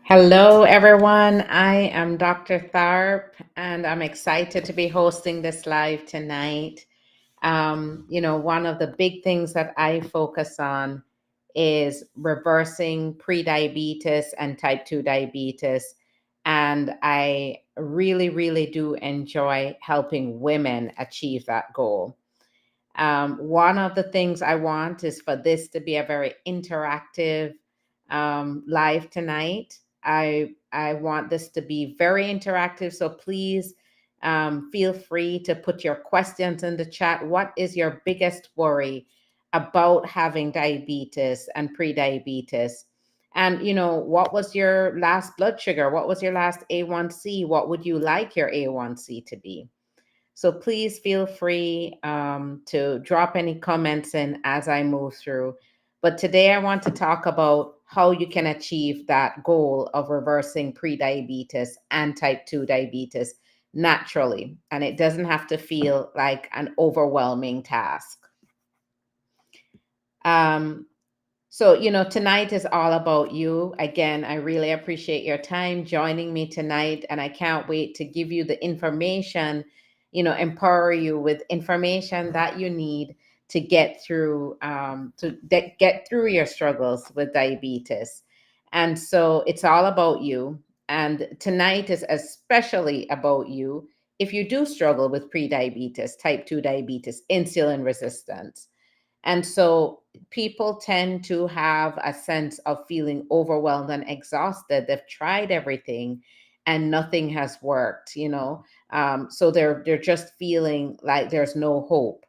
Hello, everyone. I am Dr. Tharp, and I'm excited to be hosting this live tonight. One of the big things that I focus on is reversing prediabetes and type 2 diabetes. And I really, really do enjoy helping women achieve that goal. One of the things I want is for this to be a very interactive live tonight. I want this to be very interactive, so please feel free to put your questions in the chat. What is your biggest worry about having diabetes and pre-diabetes? And what was your last blood sugar? What was your last A1C? What would you like your A1C to be? So please feel free to drop any comments in as I move through. But today I want to talk about how you can achieve that goal of reversing prediabetes and type 2 diabetes naturally. And it doesn't have to feel like an overwhelming task. Um, tonight is all about you. Again, I really appreciate your time joining me tonight, and I can't wait to give you the information, empower you with information that you need to get through get through your struggles with diabetes. And so it's all about you. And tonight is especially about you if you do struggle with prediabetes, type 2 diabetes, insulin resistance. And so people tend to have a sense of feeling overwhelmed and exhausted. They've tried everything and nothing has worked. So they're just feeling like there's no hope.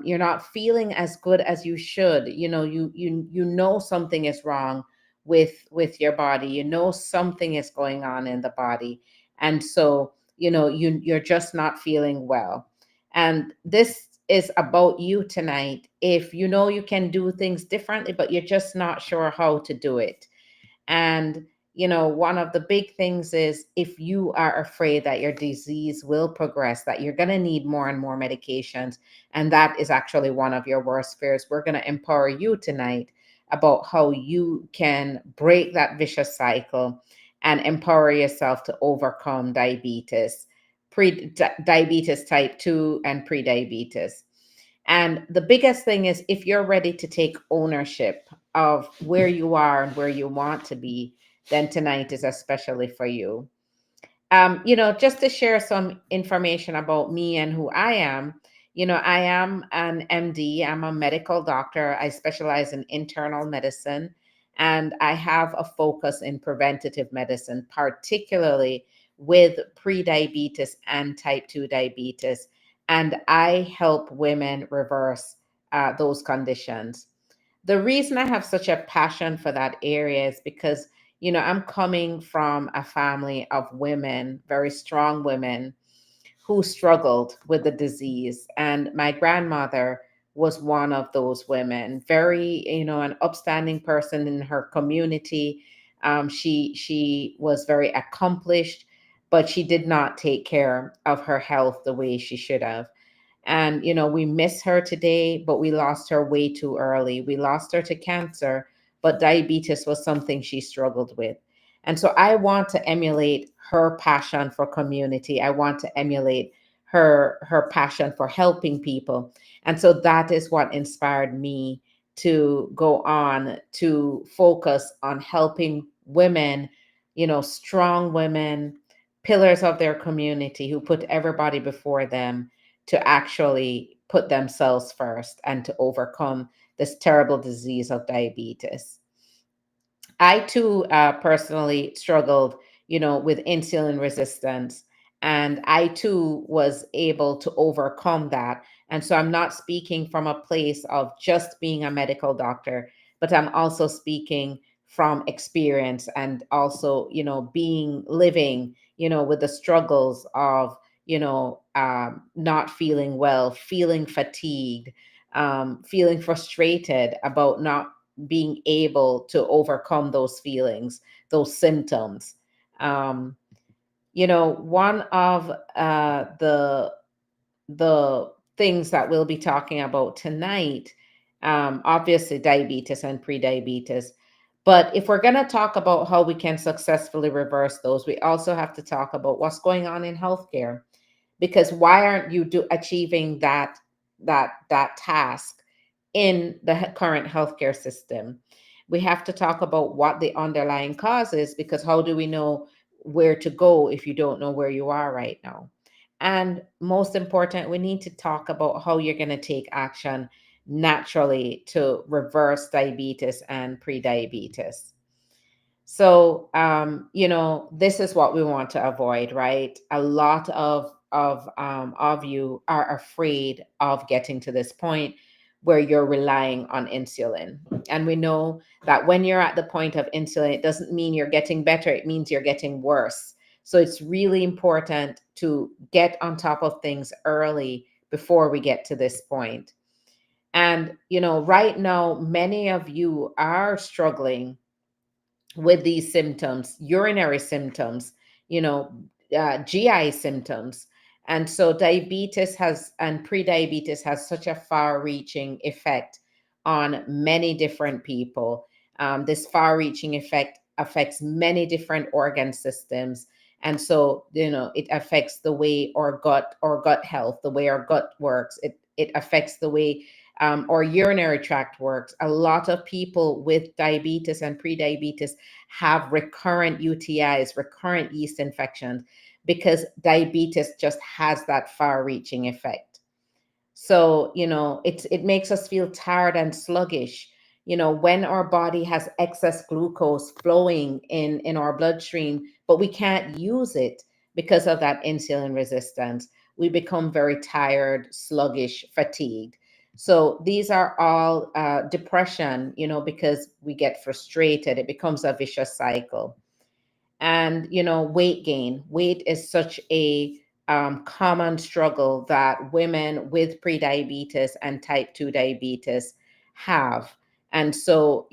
You're not feeling as good as you should. You know something is wrong with your body. You know something is going on in the body. And so, you're just not feeling well. And this is about you tonight. If you know you can do things differently, but you're just not sure how to do it. And, one of the big things is if you are afraid that your disease will progress, that you're going to need more and more medications, and that is actually one of your worst fears, we're going to empower you tonight about how you can break that vicious cycle and empower yourself to overcome diabetes, diabetes type 2 and pre-diabetes. And the biggest thing is if you're ready to take ownership of where you are and where you want to be, then tonight is especially for you. Just to share some information about me and who I am, I am an MD, I'm a medical doctor. I specialize in internal medicine, and I have a focus in preventative medicine, particularly with prediabetes and type 2 diabetes. And I help women reverse those conditions. The reason I have such a passion for that area is because, I'm coming from a family of women, very strong women who struggled with the disease. And my grandmother was one of those women, very, an upstanding person in her community. She was very accomplished, but she did not take care of her health the way she should have. And, we miss her today, but we lost her way too early. We lost her to cancer, but diabetes was something she struggled with. And so I want to emulate her passion for community. I want to emulate her passion for helping people. And so that is what inspired me to go on to focus on helping women, strong women, pillars of their community who put everybody before them to actually put themselves first and to overcome this terrible disease of diabetes. I too personally struggled, with insulin resistance, and I too was able to overcome that. And so I'm not speaking from a place of just being a medical doctor, but I'm also speaking from experience and also, being living, with the struggles of, not feeling well, feeling fatigued, feeling frustrated about not being able to overcome those feelings, those symptoms. Um, one of the things that we'll be talking about tonight, obviously diabetes and pre-diabetes, But if we're going to talk about how we can successfully reverse those, we also have to talk about what's going on in healthcare. Because why aren't you achieving that task in the current healthcare system? We have to talk about what the underlying cause is, because how do we know where to go if you don't know where you are right now? And most important, we need to talk about how you're going to take action naturally to reverse diabetes and prediabetes. So, this is what we want to avoid, right? A lot of you are afraid of getting to this point where you're relying on insulin, and we know that when you're at the point of insulin, it doesn't mean you're getting better; it means you're getting worse. So it's really important to get on top of things early before we get to this point. And right now, many of you are struggling with these symptoms, urinary symptoms, you know, GI symptoms. And so diabetes has and prediabetes has such a far reaching effect on many different people. This far reaching effect affects many different organ systems. And so, it affects the way our gut health, the way our gut works. It affects the way our urinary tract works. A lot of people with diabetes and prediabetes have recurrent UTIs, recurrent yeast infections, because diabetes just has that far reaching effect. So, it makes us feel tired and sluggish. When our body has excess glucose flowing in our bloodstream, but we can't use it because of that insulin resistance, we become very tired, sluggish, fatigued. So these are all depression, because we get frustrated. It becomes a vicious cycle. And weight gain, weight is such a common struggle that women with prediabetes and type 2 diabetes have. And so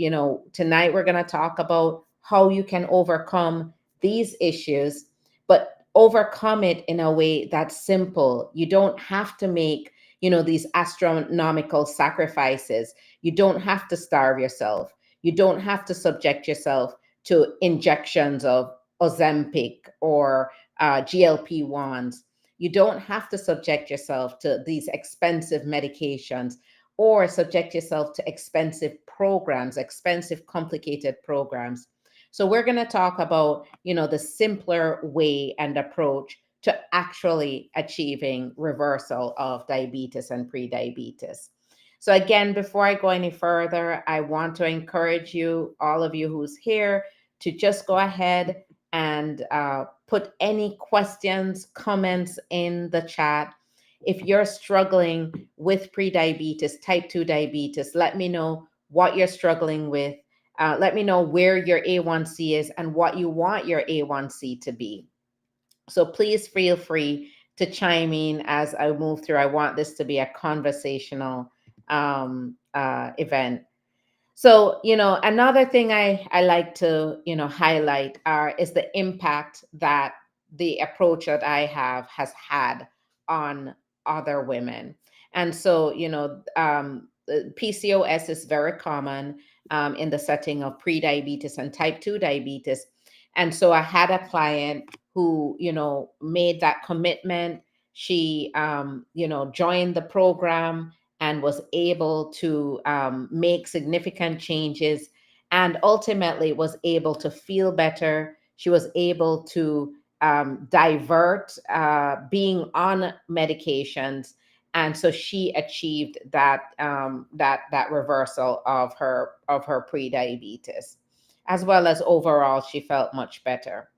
tonight we're going to talk about how you can overcome these issues, but overcome it in a way that's simple. You don't have to make these astronomical sacrifices. You don't have to starve yourself. You don't have to subject yourself to injections of Ozempic or GLP-1s. You don't have to subject yourself to these expensive medications or subject yourself to expensive programs, expensive, complicated programs. So we're going to talk about, the simpler way and approach to actually achieving reversal of diabetes and prediabetes. So again, before I go any further, I want to encourage you, all of you who's here, to just go ahead and put any questions, comments in the chat. If you're struggling with prediabetes, type 2 diabetes, let me know what you're struggling with. Let me know where your A1C is and what you want your A1C to be. So please feel free to chime in as I move through. I want this to be a conversational event. So, another thing I like to, highlight is the impact that the approach that I have has had on other women. And so, PCOS is very common in the setting of prediabetes and type 2 diabetes. And so I had a client who, made that commitment. She, joined the program and was able to make significant changes, and ultimately was able to feel better. She was able to divert being on medications, and so she achieved that reversal of her pre-diabetes, as well as overall she felt much better.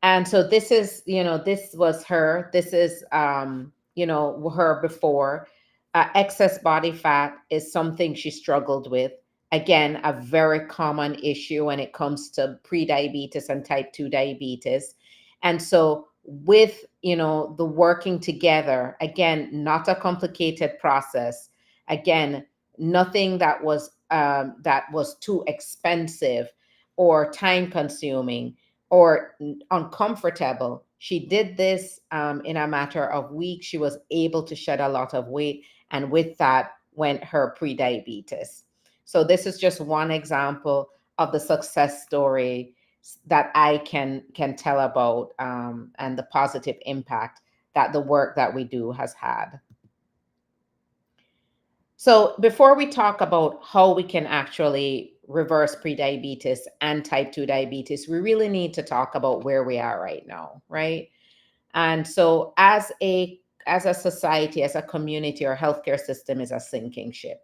And so this is, this was her. This is, her before. Excess body fat is something she struggled with. Again, a very common issue when it comes to pre-diabetes and type 2 diabetes. And so with, the working together, again, not a complicated process. Again, nothing that was too expensive or time consuming or uncomfortable. She did this in a matter of weeks. She was able to shed a lot of weight, and with that went her prediabetes. So this is just one example of the success story that I can tell about, and the positive impact that the work that we do has had. So before we talk about how we can actually reverse prediabetes and type 2 diabetes, we really need to talk about where we are right now, right? And so as a society, as a community, our healthcare system is a sinking ship.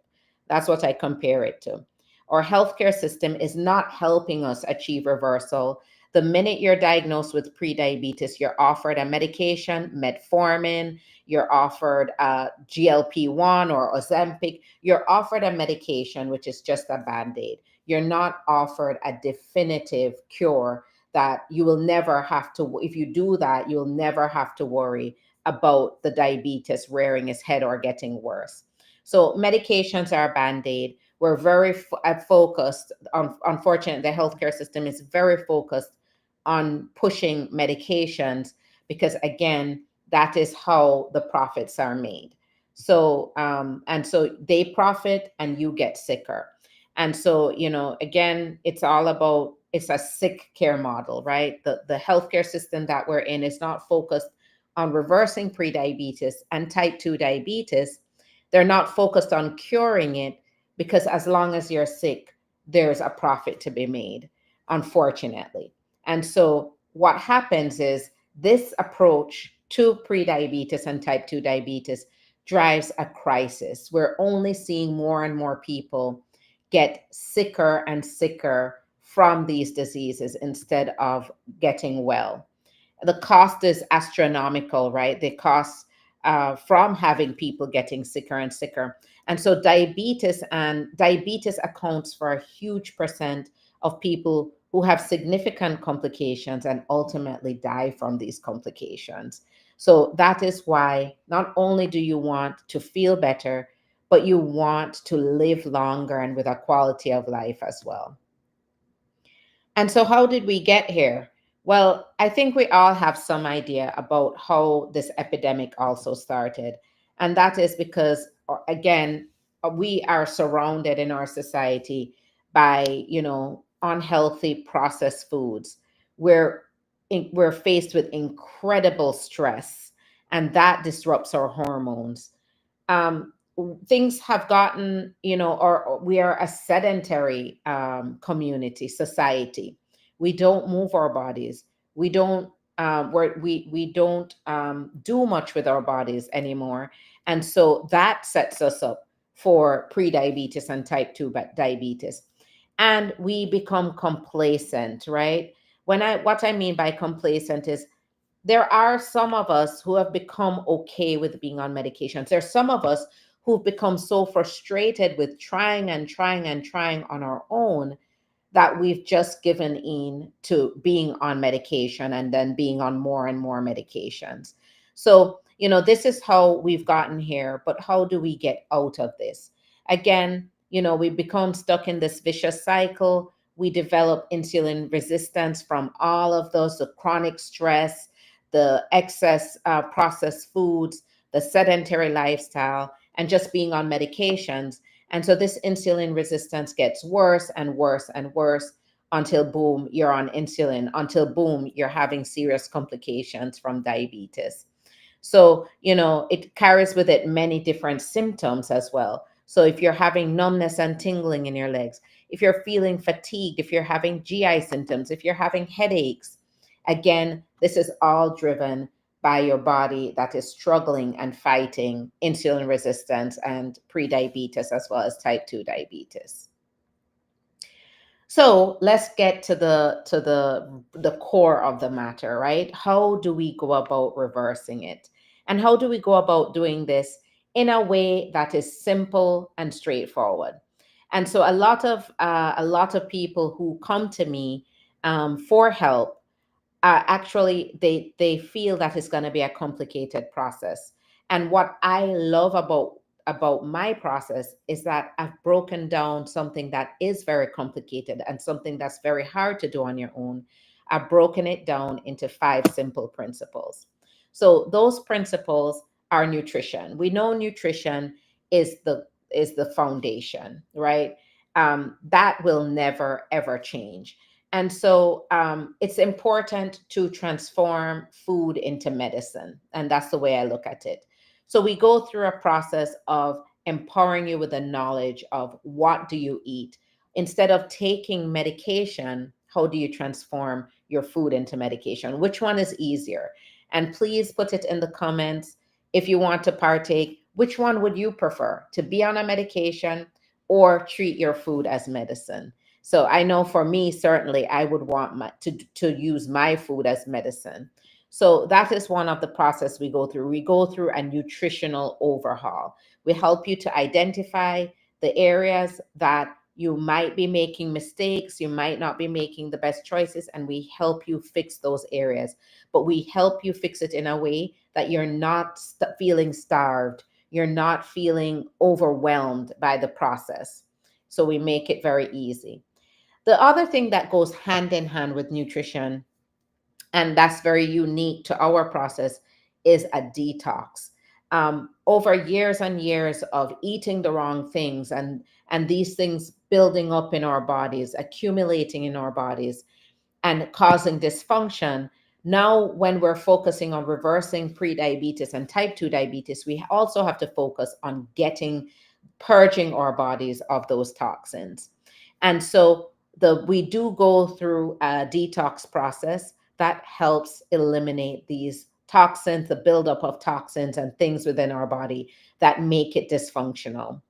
That's what I compare it to. Our healthcare system is not helping us achieve reversal. The minute you're diagnosed with prediabetes, you're offered a medication, metformin, you're offered a GLP-1 or Ozempic, you're offered a medication which is just a band-aid. You're not offered a definitive cure that you will never have to, if you do that, you'll never have to worry about the diabetes rearing its head or getting worse. So medications are a band-aid. We're very focused on, unfortunately, the healthcare system is very focused on pushing medications because, again, that is how the profits are made. So, and so they profit and you get sicker. And so, again, it's all about, it's a sick care model, right? The healthcare system that we're in is not focused on reversing prediabetes and type 2 diabetes. They're not focused on curing it because as long as you're sick, there's a profit to be made, unfortunately. And so what happens is this approach to prediabetes and type 2 diabetes drives a crisis. We're only seeing more and more people get sicker and sicker from these diseases instead of getting well. The cost is astronomical, right? The cost from having people getting sicker and sicker. And so diabetes accounts for a huge percent of people who have significant complications and ultimately die from these complications. So that is why not only do you want to feel better, but you want to live longer and with a quality of life as well. And so, how did we get here? Well, I think we all have some idea about how this epidemic also started. And that is because, again, we are surrounded in our society by, unhealthy processed foods. We're, we're faced with incredible stress, and that disrupts our hormones. um, Things have gotten, or we are a sedentary community, society. We don't move our bodies. We don't we don't do much with our bodies anymore, and so that sets us up for pre-diabetes and type 2 diabetes. And we become complacent, right? What I mean by complacent is there are some of us who have become okay with being on medications. There's some of us who've become so frustrated with trying and trying and trying on our own that we've just given in to being on medication and then being on more and more medications. So, this is how we've gotten here, but how do we get out of this? Again, we become stuck in this vicious cycle. We develop insulin resistance from all of those, the chronic stress, the excess processed foods, the sedentary lifestyle, and just being on medications. And so this insulin resistance gets worse and worse and worse until boom, you're on insulin, until boom, you're having serious complications from diabetes. So, it carries with it many different symptoms as well. So, if you're having numbness and tingling in your legs, if you're feeling fatigued, if you're having GI symptoms, if you're having headaches, again, this is all driven by your body that is struggling and fighting insulin resistance and prediabetes as well as type 2 diabetes. So let's get to the core of the matter, right? How do we go about reversing it? And how do we go about doing this in a way that is simple and straightforward? And so a lot of people who come to me for help, actually they feel that it's going to be a complicated process. And what I love about my process is that I've broken down something that is very complicated and something that's very hard to do on your own. I've broken it down into 5 simple principles. So those principles are nutrition. We know nutrition is the foundation, right? that will never ever change. And so it's important to transform food into medicine. And that's the way I look at it. So we go through a process of empowering you with the knowledge of what do you eat. Instead of taking medication, how do you transform your food into medication? Which one is easier? And please put it in the comments if you want to partake. Which one would you prefer, to be on a medication or treat your food as medicine? So I know for me, certainly, I would want to use my food as medicine. So that is one of the process we go through. We go through a nutritional overhaul. We help you to identify the areas that you might be making mistakes, you might not be making the best choices, and we help you fix those areas. But we help you fix it in a way that you're not feeling starved, you're not feeling overwhelmed by the process. So we make it very easy. The other thing that goes hand in hand with nutrition, and that's very unique to our process, is a detox. Over years and years of eating the wrong things, and these things building up in our bodies, accumulating in our bodies, and causing dysfunction. Now, when we're focusing on reversing prediabetes and type 2 diabetes, we also have to focus on purging our bodies of those toxins. And so we do go through a detox process that helps eliminate these toxins, the buildup of toxins and things within our body that make it dysfunctional.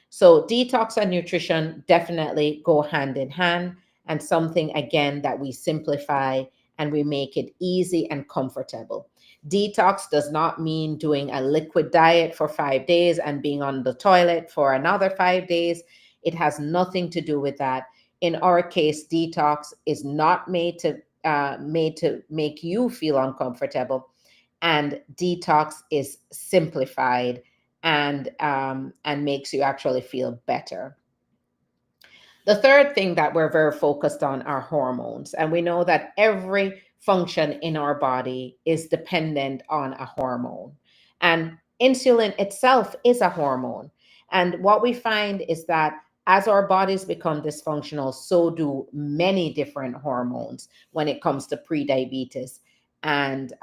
So detox and nutrition definitely go hand in hand, and something again that we simplify and we make it easy and comfortable. Detox does not mean doing a liquid diet for 5 days and being on the toilet for another 5 days. It has nothing to do with that. In our case, detox is not made to make you feel uncomfortable, and detox is simplified and makes you actually feel better. The third thing that we're very focused on are hormones. And we know that every function in our body is dependent on a hormone. And insulin itself is a hormone. And what we find is that as our bodies become dysfunctional, so do many different hormones when it comes to prediabetes and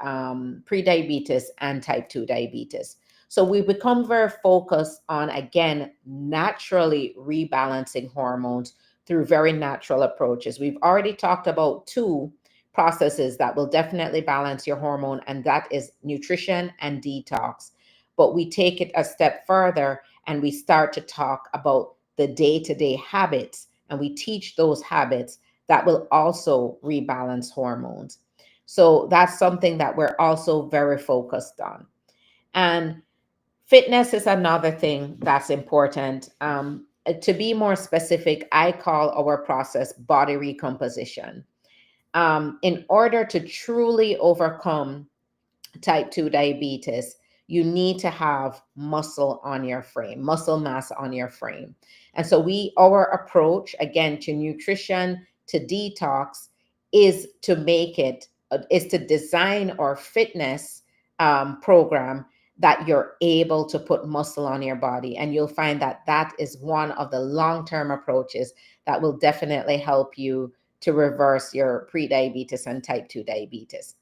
type 2 diabetes. So we become very focused on, again, naturally rebalancing hormones through very natural approaches. We've already talked about two processes that will definitely balance your hormone, and that is nutrition and detox. But we take it a step further and we start to talk about the day to day habits, and we teach those habits that will also rebalance hormones. So that's something that we're also very focused on. And fitness is another thing that's important. To be more specific, I call our process body recomposition. In order to truly overcome type 2 diabetes, you need to have muscle on your frame, muscle mass on your frame. And so our approach again to nutrition, to detox, is to design our fitness program that you're able to put muscle on your body. And you'll find that that is one of the long-term approaches that will definitely help you to reverse your prediabetes and type 2 diabetes.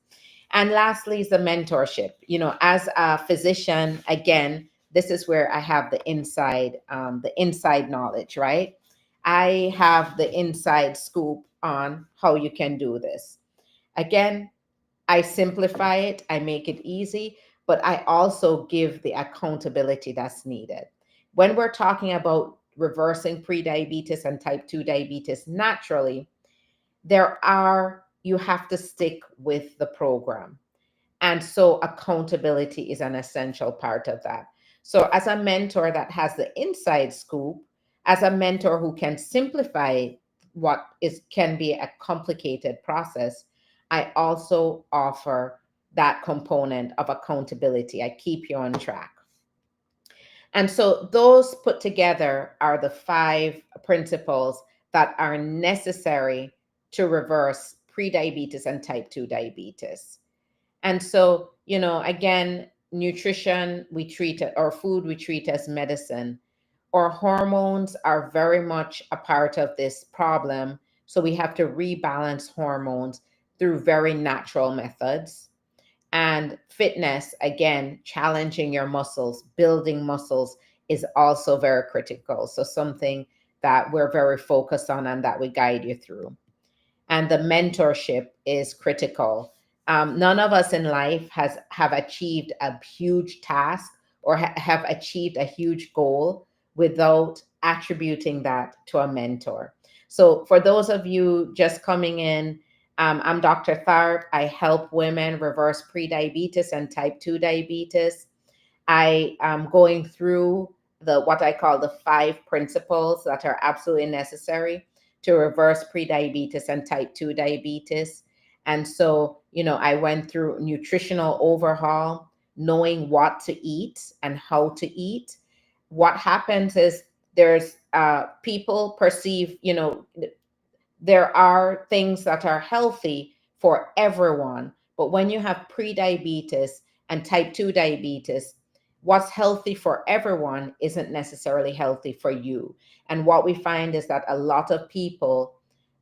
And lastly is the mentorship. As a physician, again, this is where I have the inside knowledge, right? I have the inside scoop on how you can do this. Again, I simplify it, I make it easy, but I also give the accountability that's needed. When we're talking about reversing prediabetes and type 2 diabetes naturally, you have to stick with the program. And so accountability is an essential part of that. So as a mentor that has the inside scoop, as a mentor who can simplify what is can be a complicated process, I also offer that component of accountability. I keep you on track. And so those put together are the 5 principles that are necessary to reverse prediabetes and type 2 diabetes. And so, again, nutrition, we treat it, or food, we treat as medicine. our hormones are very much a part of this problem. So we have to rebalance hormones through very natural methods. And fitness, again, challenging your muscles, building muscles is also very critical. So something that we're very focused on and that we guide you through. And the mentorship is critical. None of us in life have achieved a huge task or have achieved a huge goal without attributing that to a mentor. So for those of you just coming in, I'm Dr. Tharp. I help women reverse prediabetes and type 2 diabetes. I am going through the what I call the 5 principles that are absolutely necessary to reverse prediabetes and type 2 diabetes. And so, I went through nutritional overhaul, knowing what to eat and how to eat. What happens is there's people perceive, there are things that are healthy for everyone. But when you have prediabetes and type 2 diabetes, what's healthy for everyone isn't necessarily healthy for you. And what we find is that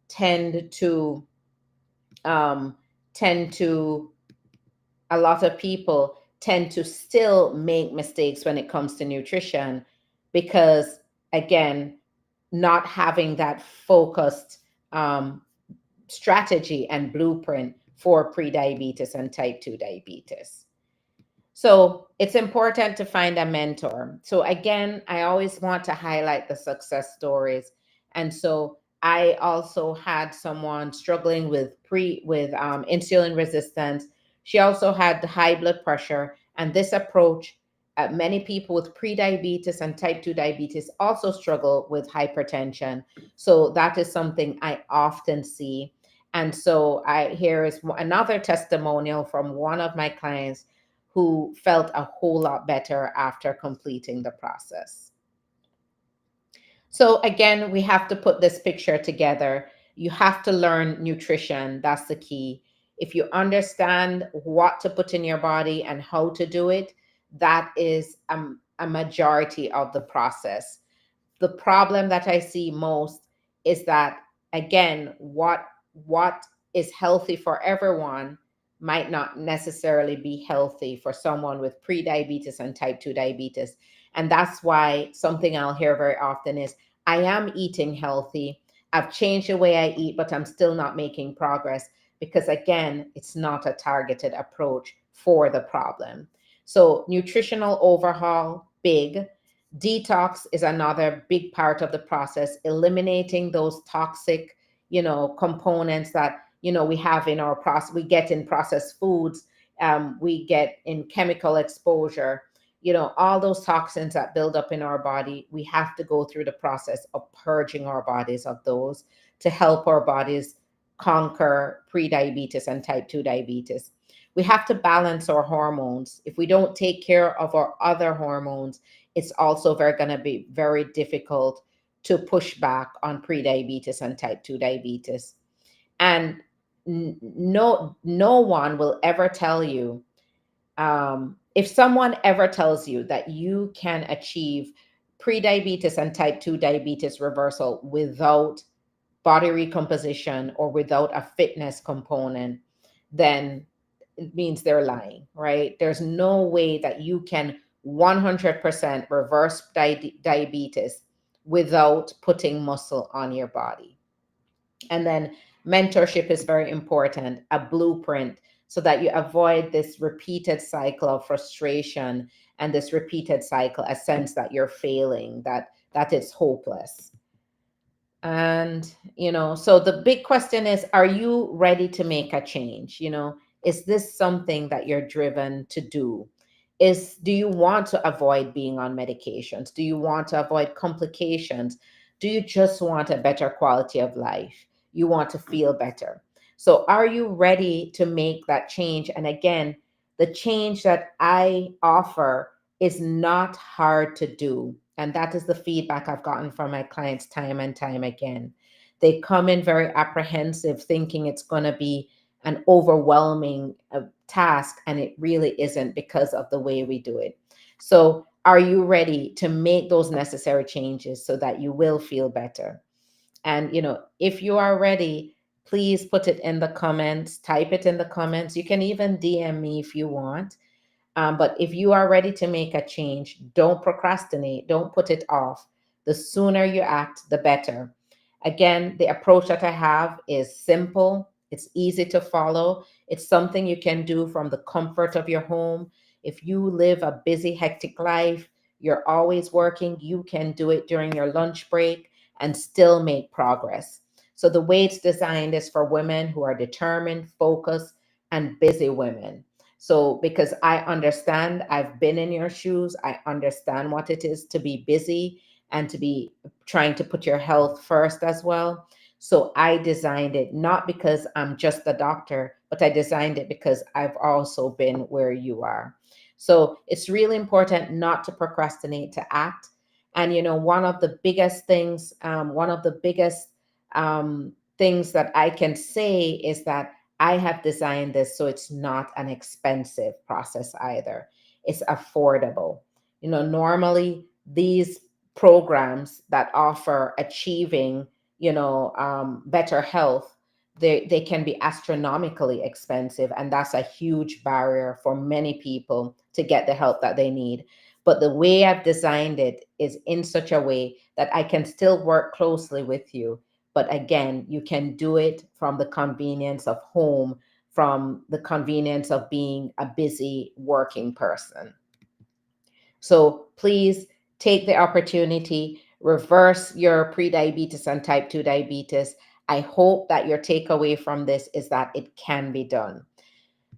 tend to, um, tend to, a lot of people tend to still make mistakes when it comes to nutrition because, again, not having that focused um, strategy and blueprint for prediabetes and type 2 diabetes. So it's important to find a mentor. So again, I always want to highlight the success stories. And so I also had someone struggling with insulin resistance. She also had high blood pressure, and this approach, many people with prediabetes and type 2 diabetes also struggle with hypertension. So that is something I often see. And so here is another testimonial from one of my clients who felt a whole lot better after completing the process. So, again, we have to put this picture together. You have to learn nutrition. That's the key. If you understand what to put in your body and how to do it, that is a majority of the process. The problem that I see most is that, again, what is healthy for everyone might not necessarily be healthy for someone with pre-diabetes and type 2 diabetes. And that's why something I'll hear very often is, I am eating healthy, I've changed the way I eat, but I'm still not making progress, because again, it's not a targeted approach for the problem. So nutritional overhaul, big. Detox is another big part of the process, eliminating those toxic, components that, we have in our process, we get in processed foods, we get in chemical exposure, all those toxins that build up in our body. We have to go through the process of purging our bodies of those to help our bodies conquer prediabetes and type 2 diabetes. We have to balance our hormones. If we don't take care of our other hormones, it's also going to be very difficult to push back on prediabetes and type 2 diabetes. And no one will ever tell you, if someone ever tells you that you can achieve prediabetes and type 2 diabetes reversal without body recomposition or without a fitness component, then it means they're lying, right? There's no way that you can 100% reverse diabetes without putting muscle on your body. And then mentorship is very important, a blueprint, so that you avoid this repeated cycle of frustration and this repeated cycle, a sense that you're failing, that it's hopeless. And, so the big question is, are you ready to make a change? Is this something that you're driven to do? Do you want to avoid being on medications? Do you want to avoid complications? Do you just want a better quality of life? You want to feel better. So are you ready to make that change? And again, the change that I offer is not hard to do. And that is the feedback I've gotten from my clients time and time again. They come in very apprehensive, thinking it's going to be an overwhelming task, and it really isn't, because of the way we do it. So are you ready to make those necessary changes so that you will feel better? And, if you are ready, please put it in the comments, type it in the comments. You can even DM me if you want. But if you are ready to make a change, don't procrastinate, don't put it off. The sooner you act, the better. Again, the approach that I have is simple, it's easy to follow, it's something you can do from the comfort of your home. If you live a busy, hectic life, you're always working, you can do it during your lunch break and still make progress. So, the way it's designed is for women who are determined, focused, and busy women. So, because I understand, I've been in your shoes, I understand what it is to be busy and to be trying to put your health first as well. So, I designed it not because I'm just the doctor, but I designed it because I've also been where you are. So, it's really important not to procrastinate, to act. And, one of the biggest things that I can say is that I have designed this so it's not an expensive process either. It's affordable. Normally these programs that offer achieving, better health, they can be astronomically expensive, and that's a huge barrier for many people to get the help that they need. But the way I've designed it is in such a way that I can still work closely with you, but again, you can do it from the convenience of home, from the convenience of being a busy working person. So please take the opportunity, reverse your prediabetes and type 2 diabetes. I hope that your takeaway from this is that it can be done.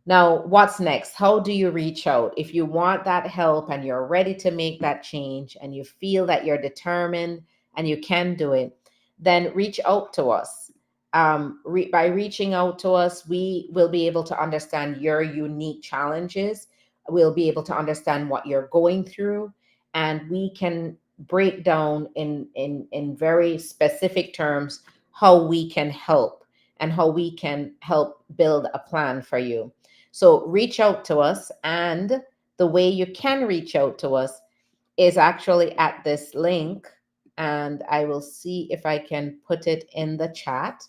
Now, what's next? How do you reach out? If you want that help and you're ready to make that change and you feel that you're determined and you can do it, then reach out to us. By reaching out to us, we will be able to understand your unique challenges. We'll be able to understand what you're going through, and we can break down in very specific terms how we can help and how we can help build a plan for you. So reach out to us, and the way you can reach out to us is actually at this link, and I will see if I can put it in the chat,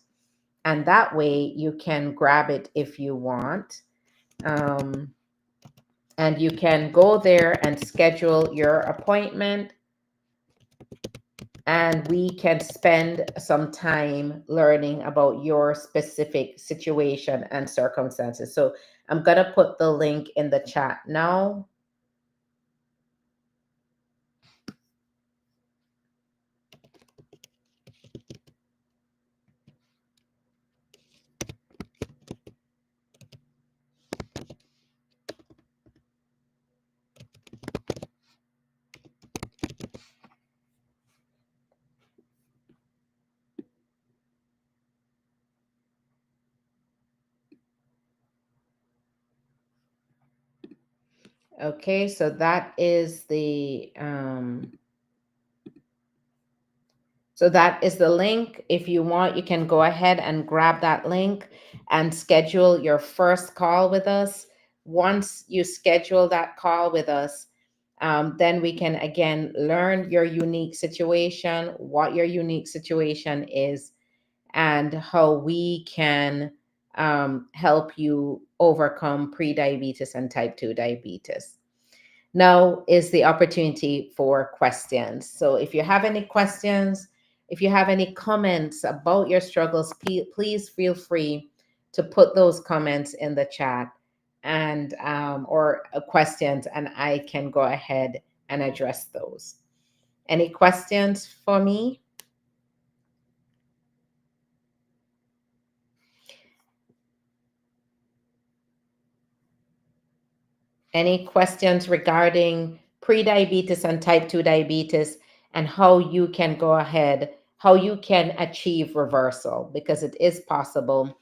and that way you can grab it if you want. Um, and you can go there and schedule your appointment, and we can spend some time learning about your specific situation and circumstances. So I'm going to put the link in the chat now. Okay, so that is the link. If you want, you can go ahead and grab that link and schedule your first call with us. Once you schedule that call with us, then we can again learn your unique situation, what your unique situation is, and how we can help you overcome prediabetes and type 2 diabetes. Now is the opportunity for questions. So if you have any questions, if you have any comments about your struggles, please feel free to put those comments in the chat, and or questions, and I can go ahead and address those. Any questions for me? Any questions regarding prediabetes and type 2 diabetes, and how you can go ahead, how you can achieve reversal, because it is possible.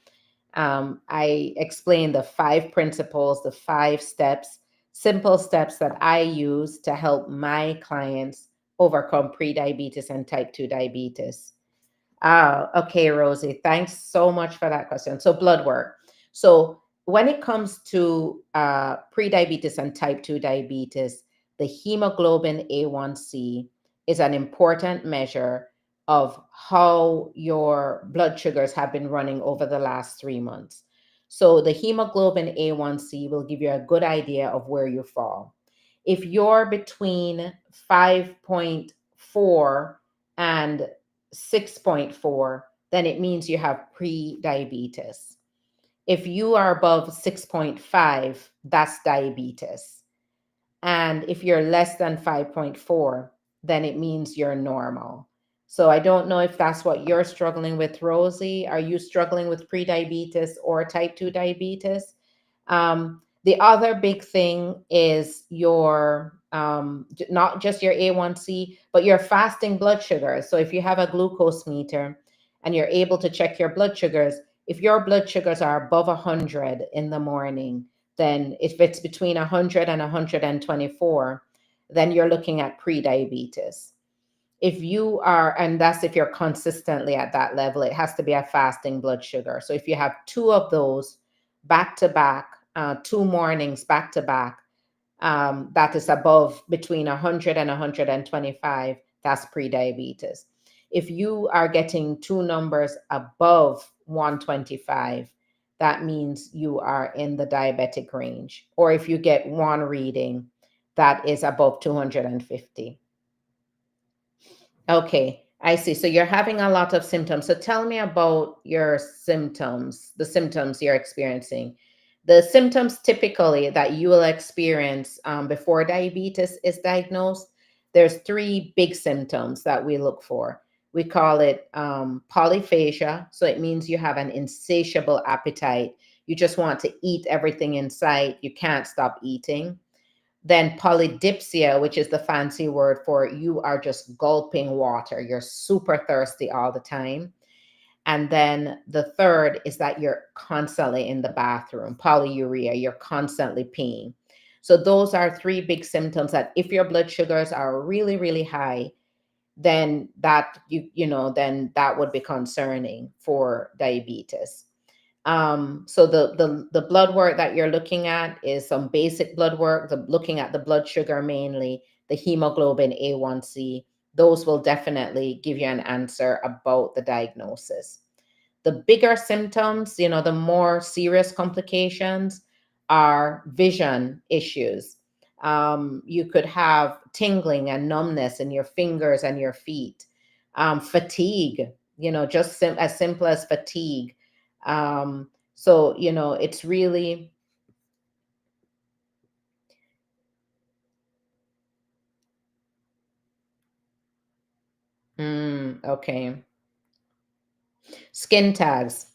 I explained the 5 principles, the 5 steps, simple steps that I use to help my clients overcome prediabetes and type 2 diabetes. Okay, Rosie, thanks so much for that question. So, blood work. So, when it comes to prediabetes and type 2 diabetes, the hemoglobin A1C is an important measure of how your blood sugars have been running over the last 3 months. So the hemoglobin A1C will give you a good idea of where you fall. If you're between 5.4 and 6.4, then it means you have pre-diabetes. If you are above 6.5, that's diabetes. And if you're less than 5.4, then it means you're normal. So I don't know if that's what you're struggling with, Rosie. Are you struggling with prediabetes or type 2 diabetes? The other big thing is your not just your A1C, but your fasting blood sugar. So if you have a glucose meter and you're able to check your blood sugars, if your blood sugars are above 100 in the morning, then if it's between 100 and 124, then you're looking at pre-diabetes. If you are, and that's if you're consistently at that level, it has to be a fasting blood sugar. So if you have two of those back to back, 2 mornings back to back, that is above between 100 and 125, that's pre-diabetes. If you are getting two numbers above 125, that means you are in the diabetic range. Or if you get one reading that is above 250. Okay, I see. So you're having a lot of symptoms. So tell me about your symptoms, the symptoms you're experiencing. The symptoms typically that you will experience before diabetes is diagnosed. There's three big symptoms that we look for. We call it polyphagia. So it means you have an insatiable appetite. You just want to eat everything in sight. You can't stop eating. Then polydipsia, which is the fancy word for you are just gulping water. You're super thirsty all the time. And then the third is that you're constantly in the bathroom, polyuria, you're constantly peeing. So those are three big symptoms that if your blood sugars are really, really high, then that then that would be concerning for diabetes. So the blood work that you're looking at is some basic blood work, looking at the blood sugar mainly, the hemoglobin A1C. Those will definitely give you an answer about the diagnosis. The bigger symptoms, the more serious complications are vision issues. You could have tingling and numbness in your fingers and your feet, fatigue, just as simple as fatigue. So, it's really, okay. Skin tags.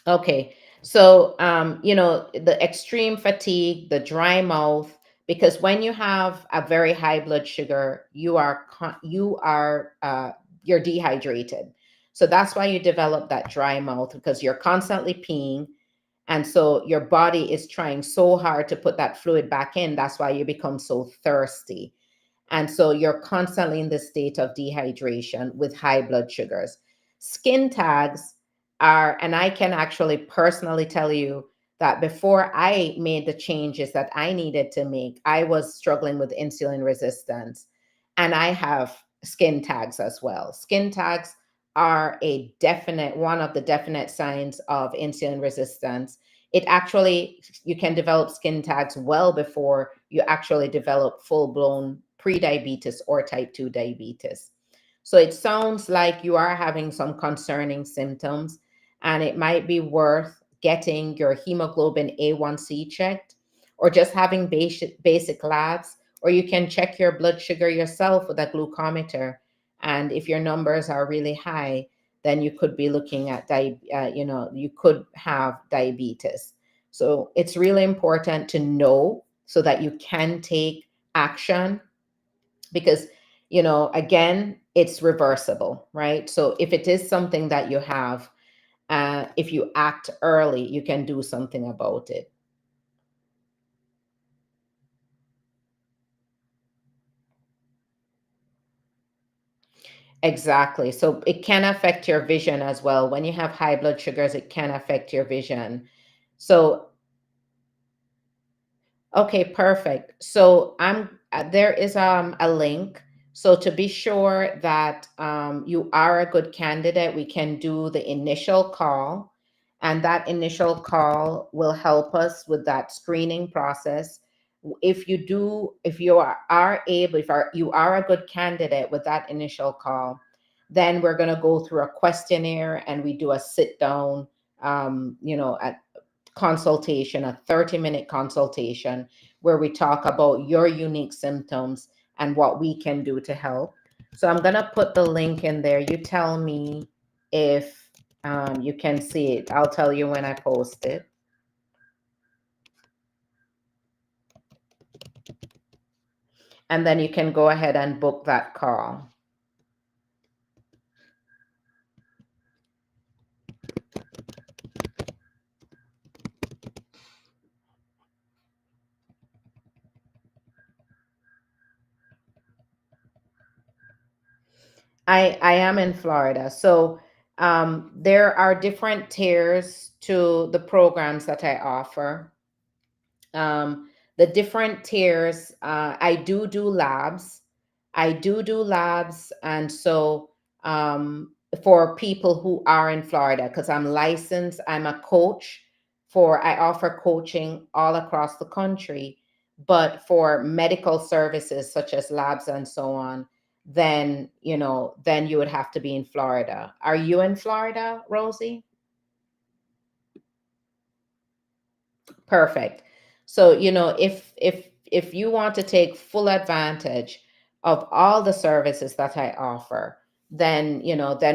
Okay. So, the extreme fatigue, the dry mouth, because when you have a very high blood sugar, you're dehydrated. So that's why you develop that dry mouth because you're constantly peeing. And so your body is trying so hard to put that fluid back in. That's why you become so thirsty. And so you're constantly in this state of dehydration with high blood sugars. Skin tags are, and I can actually personally tell you that before I made the changes that I needed to make, I was struggling with insulin resistance. And I have skin tags as well. Skin tags are one of the definite signs of insulin resistance. It actually, you can develop skin tags well before you actually develop full blown pre-diabetes or type 2 diabetes. So it sounds like you are having some concerning symptoms, and it might be worth getting your hemoglobin A1C checked or just having basic labs, or you can check your blood sugar yourself with a glucometer. And if your numbers are really high, then you could be looking at, you could have diabetes. So it's really important to know so that you can take action because, again, it's reversible, right? So if it is something that you have, if you act early, you can do something about it. Exactly. So it can affect your vision as well. When you have high blood sugars, it can affect your vision. So Okay, perfect. So there is a link. So to be sure that you are a good candidate, we can do the initial call, and that initial call will help us with that screening process. If are able, you are a good candidate with that initial call, then we're going to go through a questionnaire and we do a sit down, at consultation, a 30-minute consultation where we talk about your unique symptoms and what we can do to help. So I'm going to put the link in there. You tell me if you can see it. I'll tell you when I post it. And then you can go ahead and book that call. I am in Florida. So there are different tiers to the programs that I offer. The different tiers, I do labs. I do labs. And so for people who are in Florida, because I'm licensed, I'm a coach I offer coaching all across the country. But for medical services such as labs and so on, then you would have to be in Florida. Are you in Florida, Rosie? Perfect. So, if you want to take full advantage of all the services that I offer, then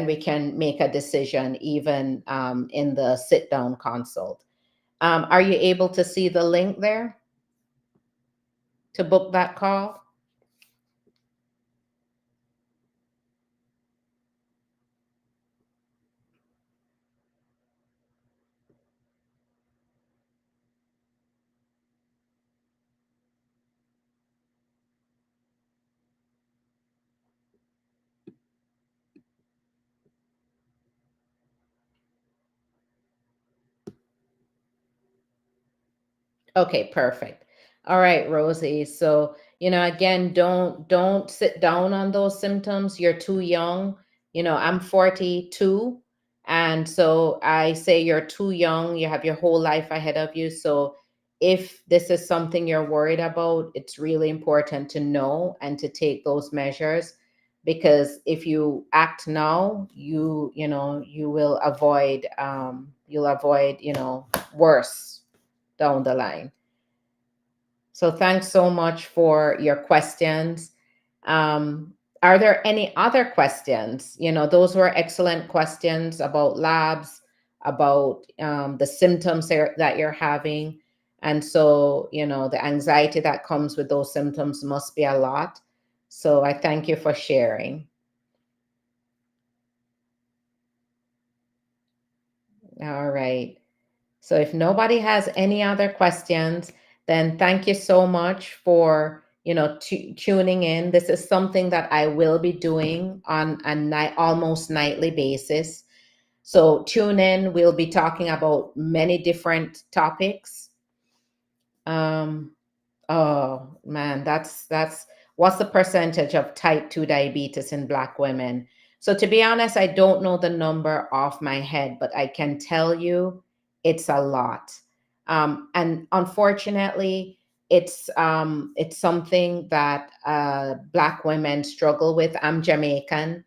we can make a decision even in the sit down consult. Are you able to see the link there to book that call? Okay, perfect. All right, Rosie. So, again, don't sit down on those symptoms. You're too young. I'm 42, and so I say you're too young. You have your whole life ahead of you. So, if this is something you're worried about, it's really important to know and to take those measures, because if you act now, you will avoid worse down the line. So thanks so much for your questions. Um, are there any other questions? Those were excellent questions about labs, about the symptoms that you're having. And so, the anxiety that comes with those symptoms must be a lot. So I thank you for sharing. All right. So if nobody has any other questions, then thank you so much for tuning in. This is something that I will be doing on a almost nightly basis. So tune in. We'll be talking about many different topics. Um, Oh man, that's what's the percentage of type 2 diabetes in Black women? So to be honest, I don't know the number off my head, but I can tell you it's a lot. And unfortunately, it's something that Black women struggle with. I'm Jamaican,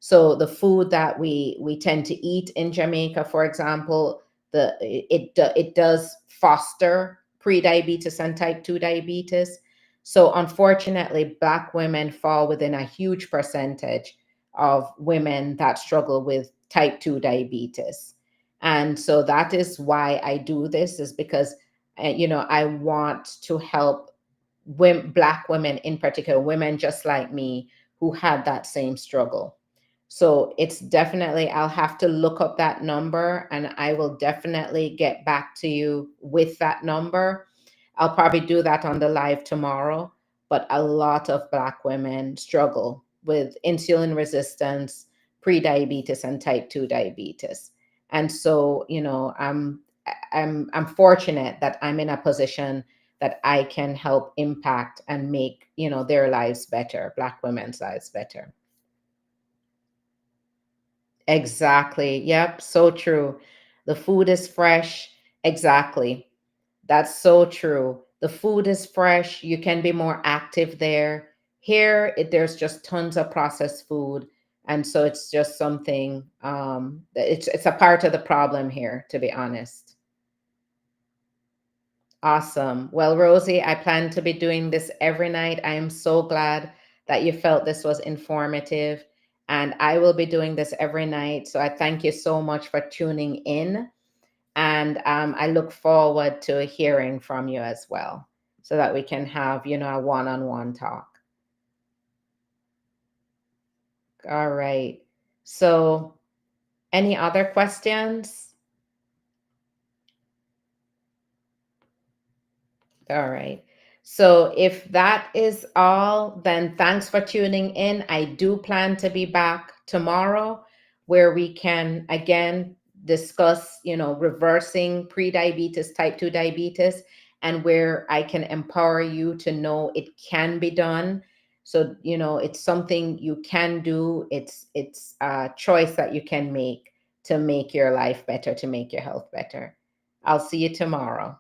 so the food that we tend to eat in Jamaica, for example, it does foster pre-diabetes and type 2 diabetes. So unfortunately, Black women fall within a huge percentage of women that struggle with type 2 diabetes. And so that is why I do this, is because I want to help Black women, in particular women just like me, who had that same struggle. So it's definitely, I'll have to look up that number and I will definitely get back to you with that number. I'll probably do that on the live tomorrow. But a lot of Black women struggle with insulin resistance, pre-diabetes, and type 2 diabetes. And so, I'm fortunate that I'm in a position that I can help impact and make, their lives better, Black women's lives better. Exactly. Yep. So true. The food is fresh. Exactly. That's so true. The food is fresh. You can be more active there. Here, there's just tons of processed food. And so it's just something, it's a part of the problem here, to be honest. Awesome. Well, Rosie, I plan to be doing this every night. I am so glad that you felt this was informative. And I will be doing this every night. So I thank you so much for tuning in. And I look forward to hearing from you as well so that we can have, a one on one talk. All right. So, any other questions? All right. So if that is all, then thanks for tuning in. I do plan to be back tomorrow where we can again discuss, reversing pre-diabetes, type 2 diabetes, and where I can empower you to know it can be done. So, it's something you can do. It's a choice that you can make to make your life better, to make your health better. I'll see you tomorrow.